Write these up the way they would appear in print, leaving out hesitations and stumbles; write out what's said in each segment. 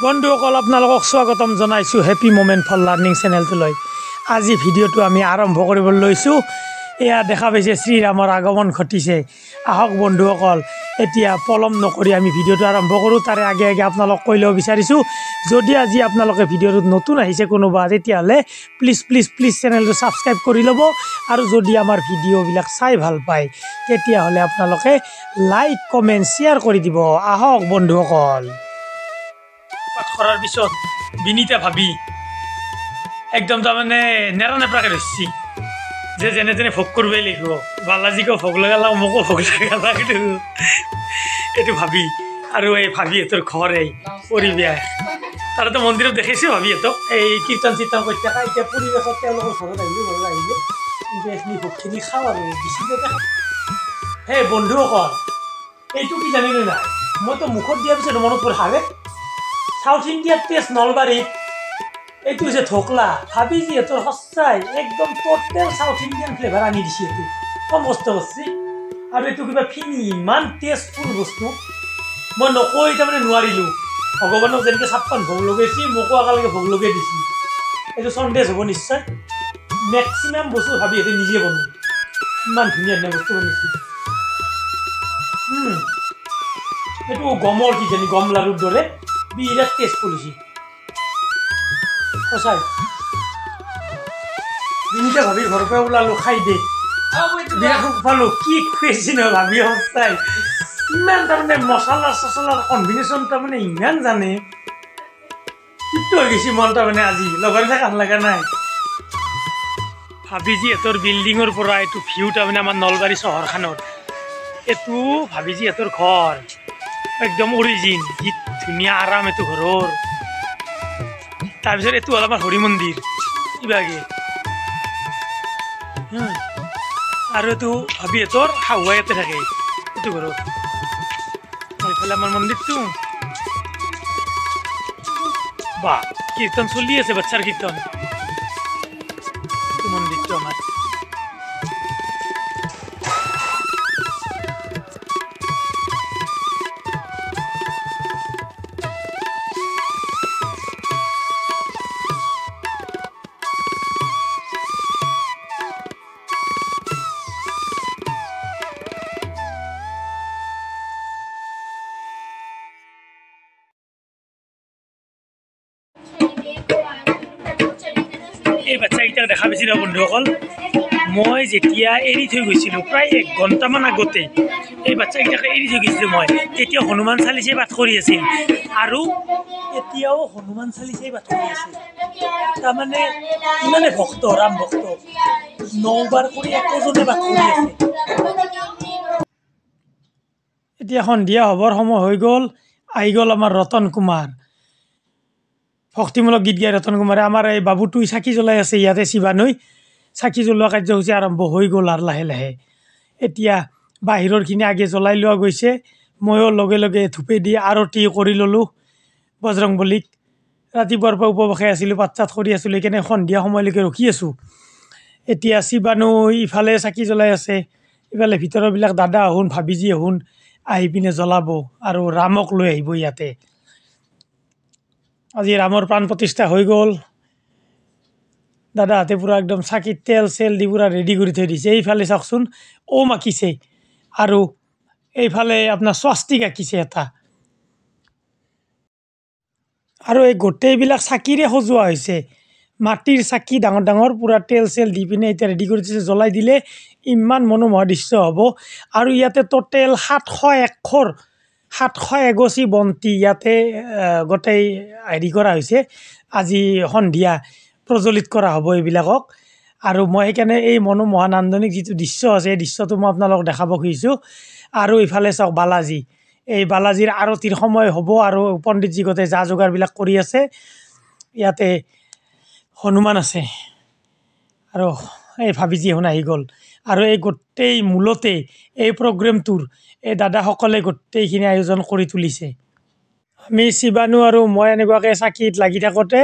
বন্ধুসকল আপোনালোকক স্বাগতম জনাইছোঁ হেপী মোমেণ্ট ফৰ লাৰ্ণিং চেনেলটোলৈ। আজি ভিডিঅ'টো আমি আৰম্ভ কৰিবলৈ লৈছোঁ। এয়া দেখা পাইছে শ্ৰীৰামৰ আগমন ঘটিছে। আহক বন্ধুসকল, এতিয়া পলম নকৰি আমি ভিডিঅ'টো আৰম্ভ কৰোঁ। তাৰে আগে আগে আপোনালোক কৈ ল'ব বিচাৰিছোঁ, যদি আজি আপোনালোকে ভিডিঅ'টোত নতুন আহিছে কোনোবা, তেতিয়াহ'লে প্লিজ চেনেলটো ছাবস্ক্ৰাইব কৰি ল'ব। আৰু যদি আমাৰ ভিডিঅ'বিলাক চাই ভাল পায়, তেতিয়াহ'লে আপোনালোকে লাইক কমেণ্ট শ্বেয়াৰ কৰি দিব। আহক বন্ধুসকল। পাঠ কৰাৰ পিছত বিনীতা ভাবি একদম তাৰমানে নেৰা নেপৰাকৈ ধৰিছি যে যেনে তেনে ভোগ কৰিবই লাগিব। বালাজীকো ভোগ লগালাক, মোকো ভোগ লগালাক। এইটো ভাবি আৰু এই ভাবিহঁতৰ ঘৰ এই পৰিৱেশ। তাৰেতো মন্দিৰত দেখিছোঁ ভাবিহঁতক এই কীৰ্তন চিৰ্তন কৰি থকা। এতিয়া পৰিৱেশত তেওঁলোকৰ ঘৰত আহিলে কিন্তু এইখিনি ভোগখিনি খাওঁ আৰু বেছিকৈ। হে বন্ধুসকল, এইটো কি জানিলে নাই? মইতো মুখত দিয়াৰ পিছত মনত পৰে হাৰে সাউথ ইণ্ডিয়াৰ টেষ্ট নলবাৰীত এইটো হৈছে ঢোকলা। ভাবি যিহেতু সঁচাই একদম টোটেল সাউথ ইণ্ডিয়ান ফ্লেভাৰ আনি দিছে। এইটো কম বস্তু কৰিছে আৰু এইটো কিবা ফিনি ইমান টেষ্টফুল বস্তু মই নকৈ তাৰমানে নোৱাৰিলোঁ। ভগৱানক যেনেকৈ ছাপ্পান ভোগ লগাইছি, মোকো একেলগে ভোগ লগাই দিছে। এইটো সন্দেহ হ'ব নিশ্চয়। মেক্সিমাম বস্তু ভাবি সিহঁতে নিজে বনায়, ইমান ধুনীয়া ধুনীয়া বস্তু বনাইছে। এইটো গমৰ কিজানি গম লাড়ুৰ দৰে বিৰাট টেষ্টফুল হৈছে সঁচাই। বিনীতা ভাবিৰ ঘৰৰ পৰা ওলালোঁ, খাই দে বিৰাট সুখ পালোঁ। কি খুৱাইছি ন ভাবি সঁচাই, ইমান তাৰমানে মচলা চচলাৰ কম্বিনেশ্যন তাৰমানে ইমান জানে। তৃপ্ত হৈ গৈছে মন তাৰমানে আজি, লগতে ভাল লগা নাই। ভাবিজিহঁতৰ বিল্ডিঙৰ পৰা এইটো ভিউ তাৰমানে আমাৰ নলবাৰী চহৰখনৰ। এইটো ভাবিজিহঁতৰ ঘৰ একদম অৰিজিন, যি ধুনীয়া আৰাম এইটো ঘৰৰ। তাৰপিছত এইটো হ'ল আমাৰ হৰি মন্দিৰ কিবাকে, আৰু এইটো ভাবিহঁতৰ শাহুৱা ইয়াতে থাকে এইটো ঘৰত। এইফালে আমাৰ মন্দিৰটো বা কীৰ্তন চলি আছে, বাচ্চাৰ কীৰ্তন। এইটো মন্দিৰটো আমাৰ। এই বাচ্চাকেইটাক দেখা পাইছিল বন্ধুসকল, মই যেতিয়া এৰি থৈ গৈছিলোঁ প্ৰায় 1 ঘণ্টামান আগতে এই বাচ্চাকেইটাকে এৰি থৈ গৈছিলোঁ মই, তেতিয়া হনুমান চালিচাই পাঠ কৰি আছিল আৰু এতিয়াও হনুমান চালিচাই পাঠ কৰি আছে। তাৰমানে ইমানে ভক্ত, ৰাম ভক্ত, 9 বাৰ কৰি একোজনে পাঠ কৰি আছে। এতিয়া সন্ধিয়া হ'বৰ সময় হৈ গ'ল। আহি গ'ল আমাৰ ৰতন কুমাৰ, ভক্তিমূলক গীত গাই ৰতন কুমাৰে। আমাৰ এই বাবুটোই চাকি জ্বলাই আছে ইয়াতে শিৱানৈ। চাকি জ্বলোৱা কাৰ্যসূচী আৰম্ভ হৈ গ'ল আৰু লাহে লাহে। এতিয়া বাহিৰৰখিনি আগে জ্বলাই লোৱা গৈছে। ময়ো লগে লগে ধূপেদি আৰতি কৰি ল'লোঁ বজৰংবলীক। ৰাতিপুৱাৰ পৰা উপবাসে আছিলোঁ, পাঠ চাঠ কৰি আছিলোঁ, সেইকাৰণে সন্ধিয়া সময়লৈকে ৰখি আছোঁ। এতিয়া শিৱানৈ ইফালে চাকি জ্বলাই আছে, ইফালে ভিতৰৰবিলাক দাদা আহোন ভাবিজি আহোন আহি পিনে জ্বলাব আৰু ৰামক লৈ আহিব ইয়াতে। আজি ৰামৰ প্ৰাণ প্ৰতিষ্ঠা হৈ গ'ল। দাদাহঁতে পূৰা একদম চাকিত তেল চেল দি পূৰা ৰেডি কৰি থৈ দিছে। এইফালে চাওকচোন ওম আঁকিছে আৰু এইফালে আপোনাৰ স্বাস্তিক আঁকিছে এটা। আৰু এই গোটেইবিলাক চাকিৰে সজোৱা হৈছে, মাটিৰ চাকি ডাঙৰ ডাঙৰ, পূৰা তেল চেল দি পিনে এতিয়া ৰেডি কৰি দিছে। জ্বলাই দিলে ইমান মনোমোহা দৃশ্য হ'ব। আৰু ইয়াতে টোটেল 700 এগছি বন্তি ইয়াতে গোটেই হেৰি কৰা হৈছে। আজি সন্ধিয়া প্ৰজ্বলিত কৰা হ'ব এইবিলাকক। আৰু মই সেইকাৰণে এই মনোমোহা নান্দনিক যিটো দৃশ্য আছে, এই দৃশ্যটো মই আপোনালোকক দেখাব খুজিছোঁ। আৰু ইফালে চাওক বালাজী, এই বালাজীৰ আৰতিৰ সময় হ'ব আৰু পণ্ডিতজী গোটেই যা যোগাৰবিলাক কৰি আছে। ইয়াতে হনুমান আছে আৰু এই ভাবিজি এখন আহি গ'ল। আৰু এই গোটেই মূলতে এই প্ৰগ্ৰেমটোৰ এই দাদাসকলে গোটেইখিনি আয়োজন কৰি তুলিছে। আমি শিৱানু আৰু মই এনেকুৱাকৈ চাকিত লাগি থাকোঁতে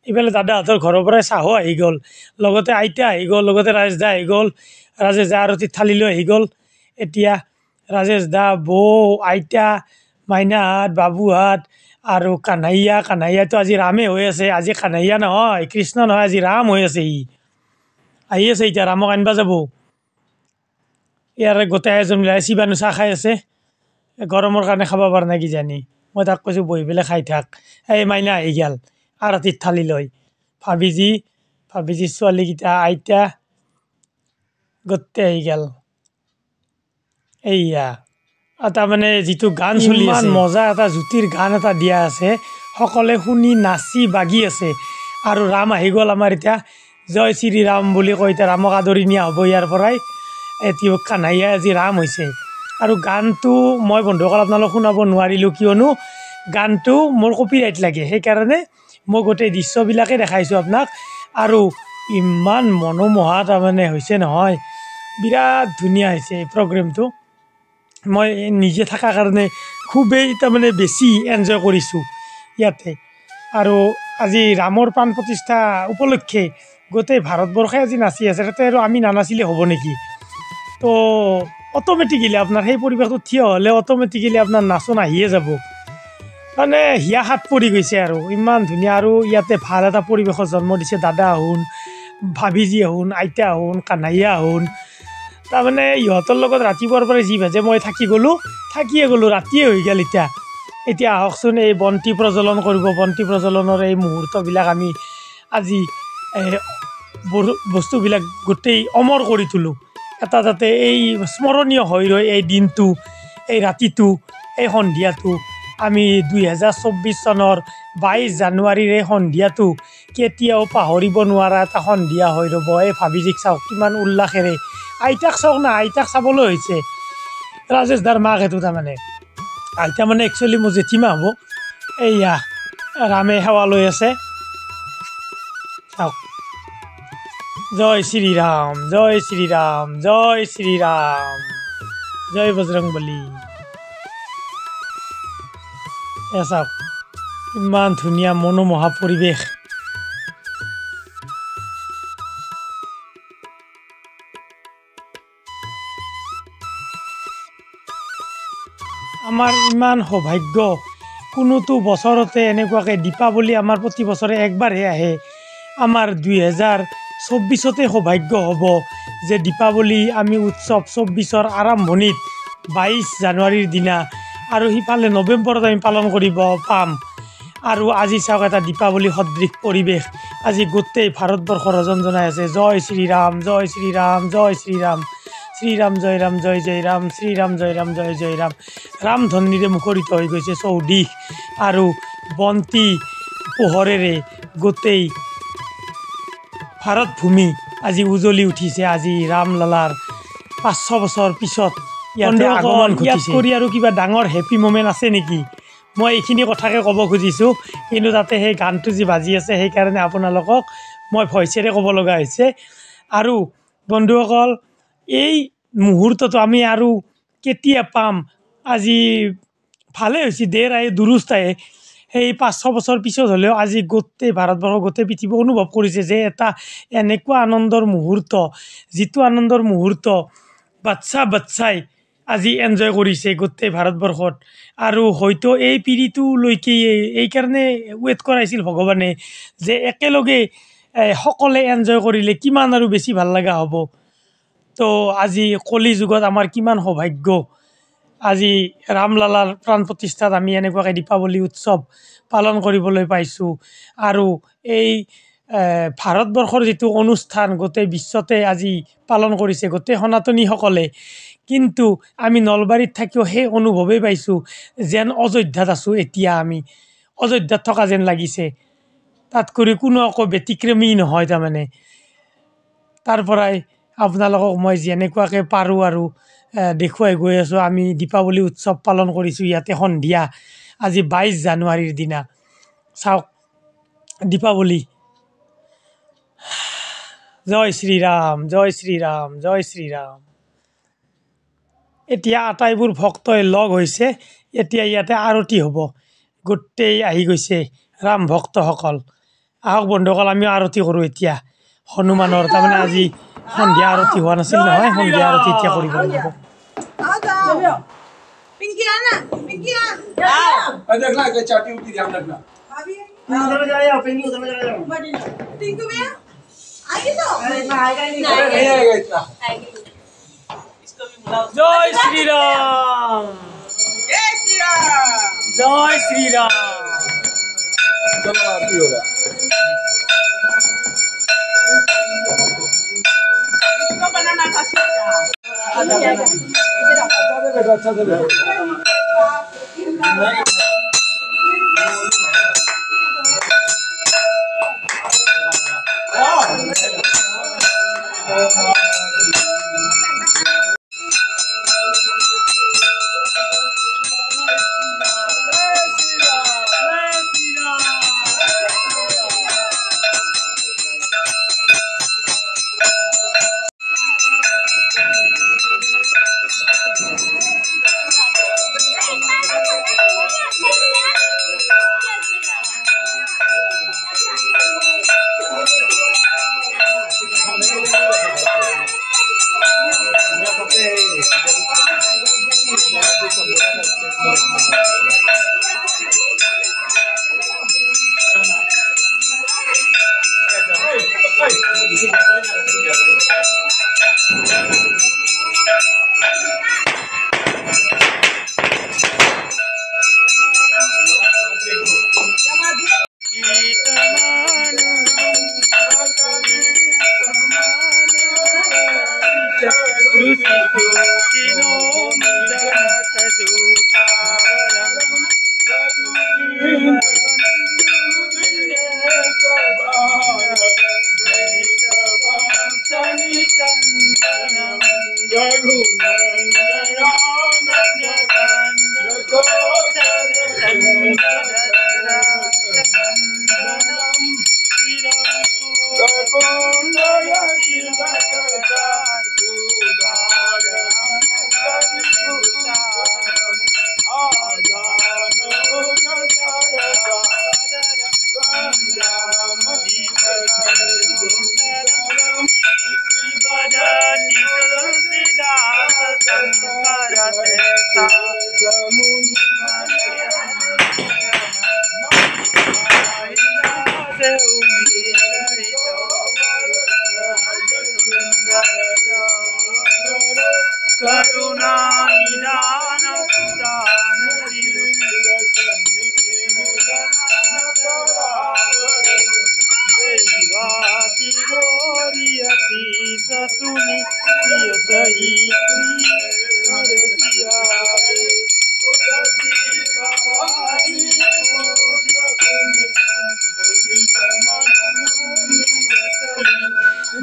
ইফালে দাদাহঁতৰ ঘৰৰ পৰাই চাহো আহি গ'ল, লগতে আইতা আহি গ'ল, লগতে ৰাজেশ দা আহি গ'ল। ৰাজেশ দা আৰতিত থালি লৈ আহি গ'ল। এতিয়া ৰাজেশ দা, বৌ, আইতা, মাইনাহঁত, বাবুহঁত আৰু কানাইয়াতো আজি ৰামে হৈ আছে। আজি কানাইয়া নহয়, কৃষ্ণ নহয়, আজি ৰাম হৈ আছে। আহি আছে এতিয়া, ৰামক আনিব যাব। ইয়াৰে গোটেই এজন মিলাই শিৱানো চাহ খাই আছে। গৰমৰ কাৰণে খাব পৰা নাই কিজানি। মই তাক কৈছোঁ বহি পেলাই খাই থাক। এই মাইনা আহি গ'ল আৰতিত থালি লৈ। ভাবিজি ছোৱালীকেইটা, আইতা গোটেই আহি গ'ল। এইয়া তাৰমানে যিটো গান চলি আছে, মজা এটা জ্যোতিৰ গান এটা দিয়া আছে, সকলোৱে শুনি নাচি বাগি আছে। আৰু ৰাম আহি গ'ল আমাৰ এতিয়া। জয় শ্ৰী ৰাম বুলি কৈ এতিয়া ৰামক আদৰি নিয়া হ'ব ইয়াৰ পৰাই। এতিয়া কানাইয়া আজি ৰাম হৈছে। আৰু গানটো মই বন্ধুসকল আপোনালোকক শুনাব নোৱাৰিলোঁ, কিয়নো গানটো মোৰ কপিৰাইট লাগে। সেইকাৰণে মই গোটেই দৃশ্যবিলাকে দেখাইছোঁ আপোনাক। আৰু ইমান মনোমোহা তাৰমানে হৈছে নহয়, বিৰাট ধুনীয়া হৈছে এই প্ৰগ্ৰেমটো। মই নিজে থকাৰ কাৰণে খুবেই তাৰমানে বেছি এনজয় কৰিছোঁ ইয়াতে। আৰু আজি ৰামৰ প্ৰাণ প্ৰতিষ্ঠা উপলক্ষে গোটেই ভাৰতবৰ্ষে আজি নাচি আছে। তাতে আৰু আমি নানাচিলে হ'ব নেকি? তো অট'মেটিকেলি আপোনাৰ সেই পৰিৱেশটো থিয় হ'লে অট'মেটিকেলি আপোনাৰ নাচন আহিয়ে যাব। মানে হিয়া হাত পৰি গৈছে আৰু ইমান ধুনীয়া। আৰু ইয়াতে ভাল এটা পৰিৱেশৰ জন্ম দিছে দাদা আহোন, ভাবিজি আহোন, আইতা আহোন, কানাইয়া আহোন। তাৰমানে ইহঁতৰ লগত ৰাতিপুৱাৰ পৰাই যি ভাজে মই থাকিয়ে গ'লোঁ, ৰাতিয়ে হৈ গ'ল। এতিয়া আহকচোন, এই বন্তি প্ৰজ্বলন কৰিব। বন্তি প্ৰজ্বলনৰ এই মুহূৰ্তবিলাক আমি আজি বস্তুবিলাক গোটেই অমৰ কৰি তোলোঁ। এটা যাতে এই স্মৰণীয় হৈ ৰয় এই দিনটো, এই ৰাতিটো, এই সন্ধিয়াটো। আমি 2024 চনৰ 22 জানুৱাৰীৰ এই সন্ধিয়াটো কেতিয়াও পাহৰিব নোৱাৰা এটা সন্ধিয়া হৈ ৰ'ব। এই ভাবিজিক চাওক কিমান উল্লাসেৰে, আইতাক চাওক না, আইতাক চাবলৈ হৈছে। ৰাজেশ দাৰ মাক সেইটো তাৰমানে আইতা মানে একচুৱেলি মোৰ জেঠীমা হ'ব। এইয়া ৰামে সেৱা লৈ আছে, চাওক। জয় শ্ৰীৰাম, জয় শ্ৰীৰাম, জয় শ্ৰীৰাম, জয় বজৰংবলী। চাওক ইমান ধুনীয়া মনোমোহা পৰিৱেশ। আমাৰ ইমান সৌভাগ্য, কোনোটো বছৰতে এনেকুৱাকৈ দীপাৱলী আমাৰ প্ৰতি বছৰে একবাৰহে আহে। আমাৰ 2024 সৌভাগ্য হ'ব যে দীপাৱলী আমি উৎসৱ 24ৰ আৰম্ভণিত 22 জানুৱাৰীৰ দিনা, আৰু সিফালে নৱেম্বৰত আমি পালন কৰিব পাম। আৰু আজি চাওক এটা দীপাৱলী সদৃশ পৰিৱেশ। আজি গোটেই ভাৰতবৰ্ষ ৰজন জনাই আছে, জয় শ্ৰীৰাম, জয় শ্ৰীৰাম, জয় শ্ৰীৰাম, শ্ৰীৰাম জয় ৰাম, জয় জয় ৰাম, শ্ৰীৰাম জয় ৰাম, জয় জয় ৰাম। ৰামধনীৰে মুখৰিত হৈ গৈছে চৌদিশ। আৰু বন্তি পোহৰেৰে গোটেই ভাৰত ভূমি আজি উজ্বলি উঠিছে। আজি ৰামলালাৰ 500 বছৰ পিছত ইয়াতে আগমন ঘটিছে। কৰি আৰু কিবা ডাঙৰ হেপী মোমেণ্ট আছে নেকি? মই এইখিনি কথাকে ক'ব খুজিছোঁ, কিন্তু তাতে সেই গানটো যি বাজি আছে সেইকাৰণে আপোনালোকক মই ভইচেৰে ক'ব লগা হৈছে। আৰু বন্ধুসকল, এই মুহূৰ্তটো আমি আৰু কেতিয়া পাম? আজি ভালেই হৈছে, দেৰ আহে দুৰুস্ত আহে। সেই 500 বছৰ পিছত হ'লেও আজি গোটেই ভাৰতবৰ্ষ, গোটেই পৃথিৱী অনুভৱ কৰিছে যে এটা এনেকুৱা আনন্দৰ মুহূৰ্ত, যিটো আনন্দৰ মুহূৰ্ত বাচ্ছাই আজি এনজয় কৰিছে গোটেই ভাৰতবৰ্ষত। আৰু হয়তো এই পিৰিটোলৈকে এইকাৰণে ৱেইট কৰাইছিল ভগৱানে যে একেলগে সকলোৱে এনজয় কৰিলে কিমান আৰু বেছি ভাল লগা হ'ব। তো আজি কলি যুগত আমাৰ কিমান সৌভাগ্য, আজি ৰামলালাৰ প্ৰাণ প্ৰতিষ্ঠাত আমি এনেকুৱাকৈ দীপাৱলী উৎসৱ পালন কৰিবলৈ পাইছোঁ। আৰু এই ভাৰতবৰ্ষৰ যিটো অনুষ্ঠান গোটেই বিশ্বতে আজি পালন কৰিছে গোটেই সনাতনীসকলে, কিন্তু আমি নলবাৰীত থাকিও সেই অনুভৱেই পাইছোঁ যেন অযোধ্যাত আছোঁ। এতিয়া আমি অযোধ্যাত থকা যেন লাগিছে, তাত কৰি কোনো আকৌ ব্যতিক্ৰমী নহয়। তাৰমানে তাৰ পৰাই আপোনালোকক মই যেনেকুৱাকৈ পাৰোঁ আৰু দেখুৱাই গৈ আছোঁ। আমি দীপাৱলী উৎসৱ পালন কৰিছোঁ ইয়াতে সন্ধিয়া, আজি 22 জানুৱাৰীৰ দিনা। চাওক দীপাৱলী, জয় শ্ৰীৰাম, জয় শ্ৰীৰাম, জয় শ্ৰীৰাম। এতিয়া আটাইবোৰ ভক্তই লগ হৈছে, এতিয়া ইয়াতে আৰতি হ'ব। গোটেই আহি গৈছে ৰাম ভক্তসকল। আহক বন্ধুসকল আমি আৰতি কৰোঁ এতিয়া হনুমানৰ তাৰমানে আজি সন্ধিয়া আৰতি হোৱা নাছিল নহয় সন্ধিয়া আৰতি এতিয়া কৰিব লাগিব पिंकी आना पिंकी आ देखना कि चाटी उठी ध्यान रखना भाभी उधर में चला जाओ पिंकी उधर में चला जाओ बड़ी टिंकू भैया आइए तो अरे इतना आएगा नहीं नहीं आएगा इतना इसको भी बुलाओ জয় শ্রীরাম जय श्री राम জয় শ্রীরাম चलो आरती होगा इसको बनाना था सीधा अच्छा से बैठो अच्छा से बैठो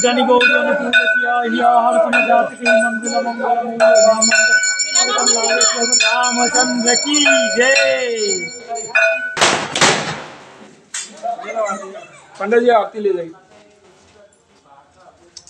जानी गौरी अनुकूलस्या ह्याः जातके मंगलमंगलमूलरामचंद्र रामचंद्र की जय। पंडित जी आरती ले जाइए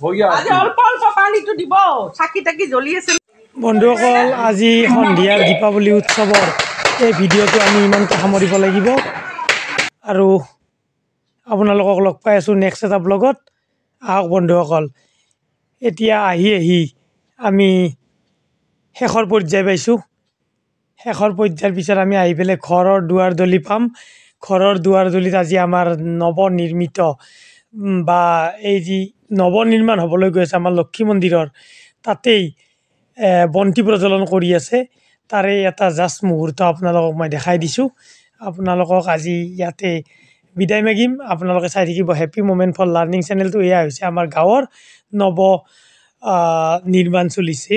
हो गया आज अल्प अल्प पानी तो দিব সাকি টাকি জ্বলি আছে বন্ধুসকল আজি সন্ধিয়াৰ দীপাৱলী উৎসৱৰ এই ভিডিঅ'টো আমি ইমানতে সামৰিব লাগিব আৰু আপোনালোকক লগ পাই আছোঁ নেক্সট এটা ব্লগত। আহক বন্ধুসকল এতিয়া আহি আমি শেষৰ পৰ্যায় পাইছোঁ। শেষৰ পৰ্যায়ৰ পিছত আমি আহি পেলাই ঘৰৰ দুৱাৰদলি পাম। ঘৰৰ দুৱাৰদলিত আজি আমাৰ নৱনিৰ্মিত বা এই যি নৱনিৰ্মাণ হ'বলৈ গৈ আছে আমাৰ লক্ষী মন্দিৰৰ তাতেই বন্তি প্ৰজ্বলন কৰি আছে। তাৰে এটা জাষ্ট মুহূৰ্ত আপোনালোকক মই দেখাই দিছোঁ। আপোনালোকক আজি ইয়াতে বিদায় মাগিম। আপোনালোকে চাই থাকিব হেপী মোমেণ্ট ফৰ লাৰ্ণিং চেনেলটো। এয়া হৈছে আমাৰ গাঁৱৰ নিৰ্মাণ চলিছে।